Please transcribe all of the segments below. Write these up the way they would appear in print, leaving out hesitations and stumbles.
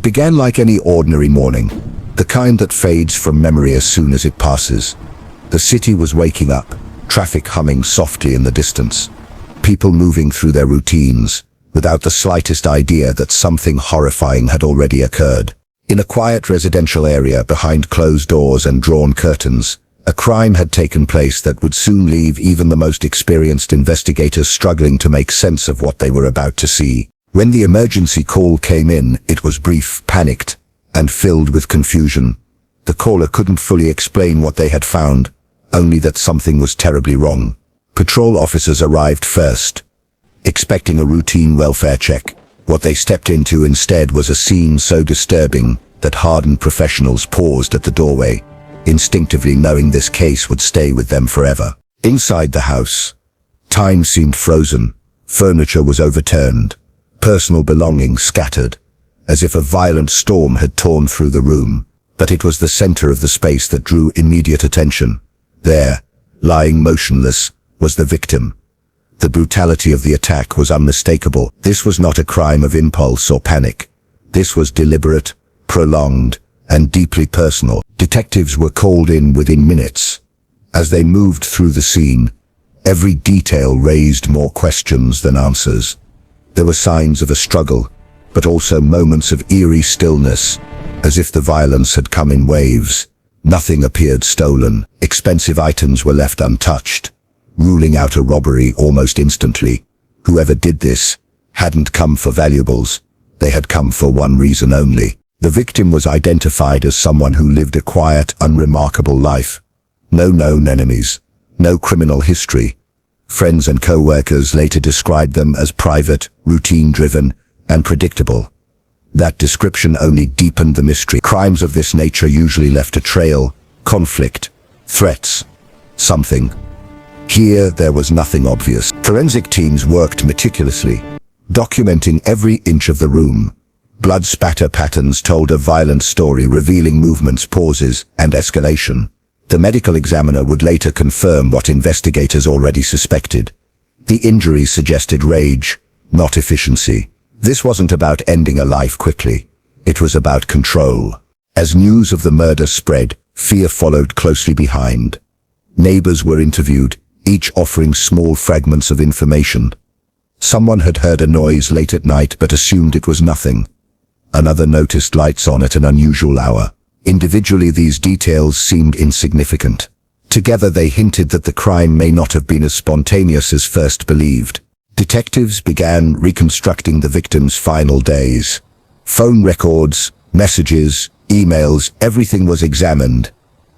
began like any ordinary morning, the kind that fades from memory as soon as it passes. The city was waking up, traffic humming softly in the distance. People moving through their routines, without the slightest idea that something horrifying had already occurred. In a quiet residential area behind closed doors and drawn curtains, a crime had taken place that would soon leave even the most experienced investigators struggling to make sense of what they were about to see. When the emergency call came in, it was brief, panicked, and filled with confusion. The caller couldn't fully explain what they had found, only that something was terribly wrong. Patrol officers arrived first, expecting a routine welfare check. What they stepped into instead was a scene so disturbing that hardened professionals paused at the doorway, instinctively knowing this case would stay with them forever. Inside the house, time seemed frozen. Furniture was overturned, personal belongings scattered, as if a violent storm had torn through the room. But it was the center of the space that drew immediate attention. There, lying motionless, was the victim. The brutality of the attack was unmistakable. This was not a crime of impulse or panic. This was deliberate, prolonged, and deeply personal. Detectives were called in within minutes. As they moved through the scene, every detail raised more questions than answers. There were signs of a struggle, but also moments of eerie stillness, as if the violence had come in waves. Nothing appeared stolen. Expensive items were left untouched, ruling out a robbery almost instantly. Whoever did this hadn't come for valuables. They had come for one reason only. The victim was identified as someone who lived a quiet, unremarkable life. No known enemies, no criminal history. Friends and co-workers later described them as private, routine-driven, and predictable. That description only deepened the mystery. Crimes of this nature usually left a trail, conflict, threats, something. Here, there was nothing obvious. Forensic teams worked meticulously, documenting every inch of the room. Blood spatter patterns told a violent story, revealing movements, pauses, and escalation. The medical examiner would later confirm what investigators already suspected. The injuries suggested rage, not efficiency. This wasn't about ending a life quickly. It was about control. As news of the murder spread, fear followed closely behind. Neighbors were interviewed, each offering small fragments of information. Someone had heard a noise late at night but assumed it was nothing. Another noticed lights on at an unusual hour. Individually, these details seemed insignificant. Together, they hinted that the crime may not have been as spontaneous as first believed. Detectives began reconstructing the victim's final days. Phone records, messages, emails, everything was examined.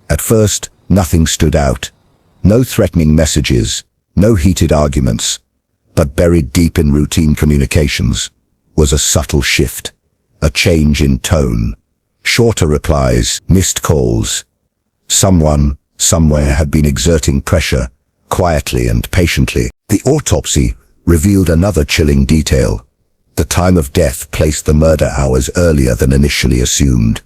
At first, nothing stood out. No threatening messages, no heated arguments. But buried deep in routine communications was a subtle shift, a change in tone. Shorter replies, missed calls. Someone, somewhere had been exerting pressure, quietly and patiently. The autopsy revealed another chilling detail. The time of death placed the murder hours earlier than initially assumed.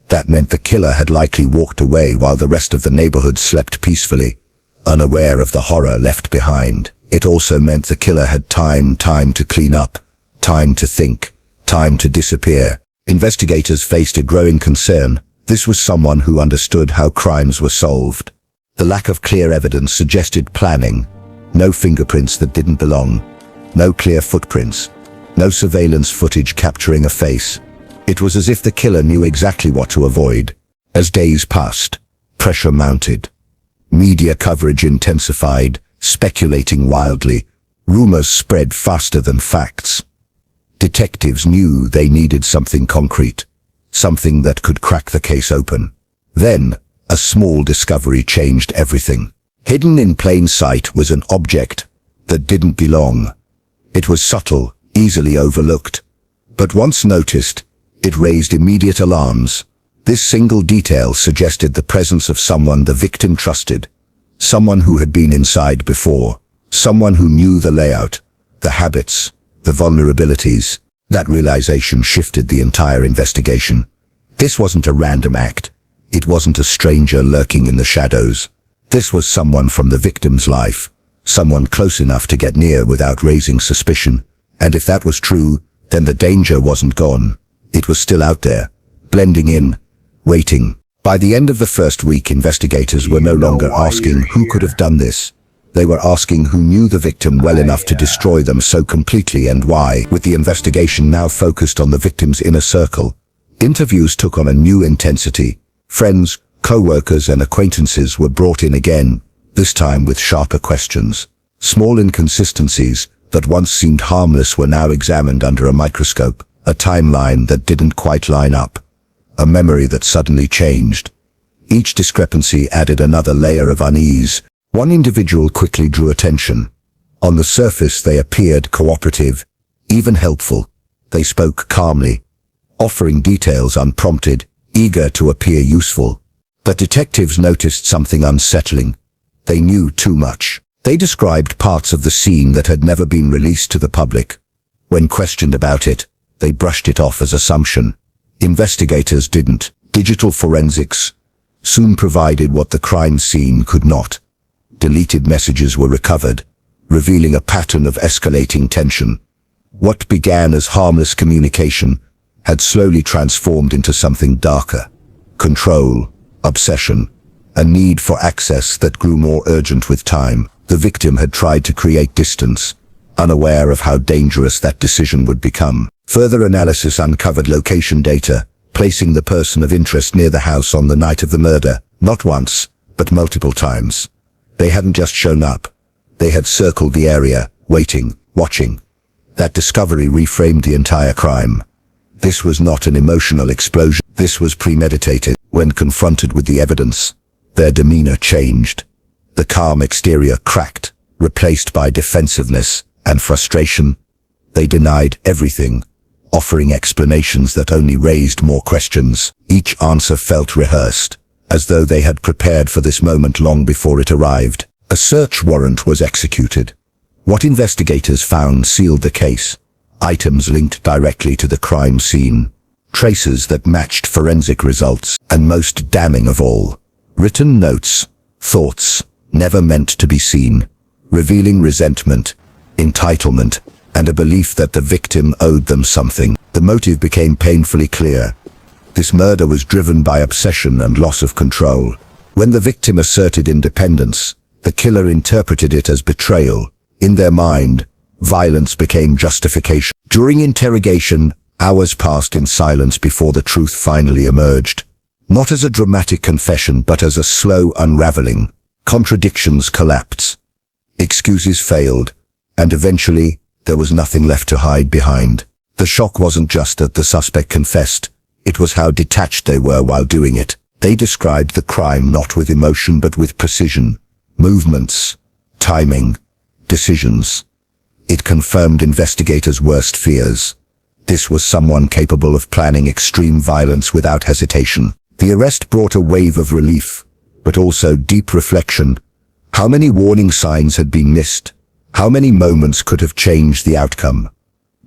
That meant the killer had likely walked away while the rest of the neighborhood slept peacefully, unaware of the horror left behind. It also meant the killer had time to clean up, time to think, time to disappear. Investigators faced a growing concern. This was someone who understood how crimes were solved. The lack of clear evidence suggested planning. No fingerprints that didn't belong. No clear footprints. No surveillance footage capturing a face. It was as if the killer knew exactly what to avoid. As days passed, pressure mounted. Media coverage intensified, speculating wildly. Rumors spread faster than facts. Detectives knew they needed something concrete, something that could crack the case open. Then, a small discovery changed everything. Hidden in plain sight was an object that didn't belong. It was subtle, easily overlooked. But once noticed, it raised immediate alarms. This single detail suggested the presence of someone the victim trusted. Someone who had been inside before. Someone who knew the layout, the habits, the vulnerabilities. That realization shifted the entire investigation. This wasn't a random act. It wasn't a stranger lurking in the shadows. This was someone from the victim's life. Someone close enough to get near without raising suspicion. And if that was true, then the danger wasn't gone. It was still out there, blending in, waiting. By the end of the first week, investigators were no longer asking who could have done this. They were asking who knew the victim well enough to destroy them so completely and why. With the investigation now focused on the victim's inner circle, interviews took on a new intensity. Friends, co-workers and acquaintances were brought in again, this time with sharper questions. Small inconsistencies that once seemed harmless were now examined under a microscope. A timeline that didn't quite line up. A memory that suddenly changed. Each discrepancy added another layer of unease. One individual quickly drew attention. On the surface they appeared cooperative, even helpful. They spoke calmly, offering details unprompted, eager to appear useful. But detectives noticed something unsettling. They knew too much. They described parts of the scene that had never been released to the public. When questioned about it, they brushed it off as assumption. Investigators didn't. Digital forensics soon provided what the crime scene could not. Deleted messages were recovered, revealing a pattern of escalating tension. What began as harmless communication had slowly transformed into something darker. Control, obsession, a need for access that grew more urgent with time. The victim had tried to create distance, unaware of how dangerous that decision would become. Further analysis uncovered location data, placing the person of interest near the house on the night of the murder, not once, but multiple times. They hadn't just shown up. They had circled the area, waiting, watching. That discovery reframed the entire crime. This was not an emotional explosion. This was premeditated. When confronted with the evidence, their demeanor changed. The calm exterior cracked, replaced by defensiveness and frustration. They denied everything, offering explanations that only raised more questions. Each answer felt rehearsed, as though they had prepared for this moment long before it arrived. A search warrant was executed. What investigators found sealed the case. Items linked directly to the crime scene. Traces that matched forensic results, and most damning of all, written notes, thoughts, never meant to be seen, revealing resentment, entitlement, and a belief that the victim owed them something. The motive became painfully clear. This murder was driven by obsession and loss of control. When the victim asserted independence, the killer interpreted it as betrayal. In their mind, violence became justification. During interrogation, hours passed in silence before the truth finally emerged. Not as a dramatic confession, but as a slow unraveling. Contradictions collapsed. Excuses failed, and eventually, there was nothing left to hide behind. The shock wasn't just that the suspect confessed, it was how detached they were while doing it. They described the crime not with emotion but with precision, movements, timing, decisions. It confirmed investigators' worst fears. This was someone capable of planning extreme violence without hesitation. The arrest brought a wave of relief, but also deep reflection. How many warning signs had been missed? How many moments could have changed the outcome?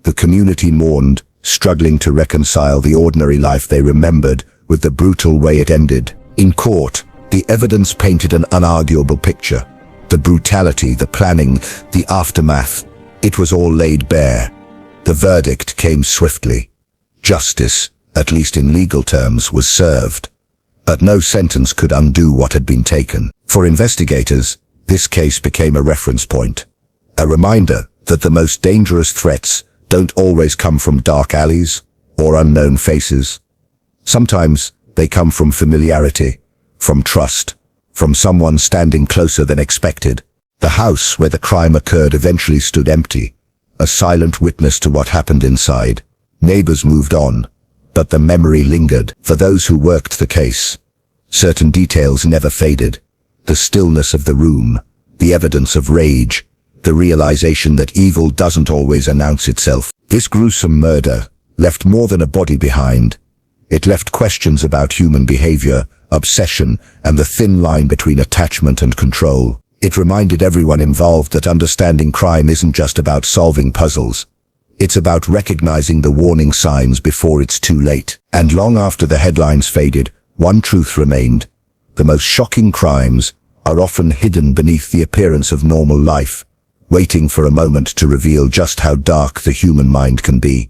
The community mourned, struggling to reconcile the ordinary life they remembered with the brutal way it ended. In court, the evidence painted an unarguable picture. The brutality, the planning, the aftermath, it was all laid bare. The verdict came swiftly. Justice, at least in legal terms, was served. But no sentence could undo what had been taken. For investigators, this case became a reference point. A reminder that the most dangerous threats don't always come from dark alleys or unknown faces. Sometimes they come from familiarity, from trust, from someone standing closer than expected. The house where the crime occurred eventually stood empty, a silent witness to what happened inside. Neighbors moved on, but the memory lingered. For those who worked the case, certain details never faded. The stillness of the room, the evidence of rage, the realization that evil doesn't always announce itself. This gruesome murder left more than a body behind. It left questions about human behavior, obsession, and the thin line between attachment and control. It reminded everyone involved that understanding crime isn't just about solving puzzles. It's about recognizing the warning signs before it's too late. And long after the headlines faded, one truth remained. The most shocking crimes are often hidden beneath the appearance of normal life, waiting for a moment to reveal just how dark the human mind can be.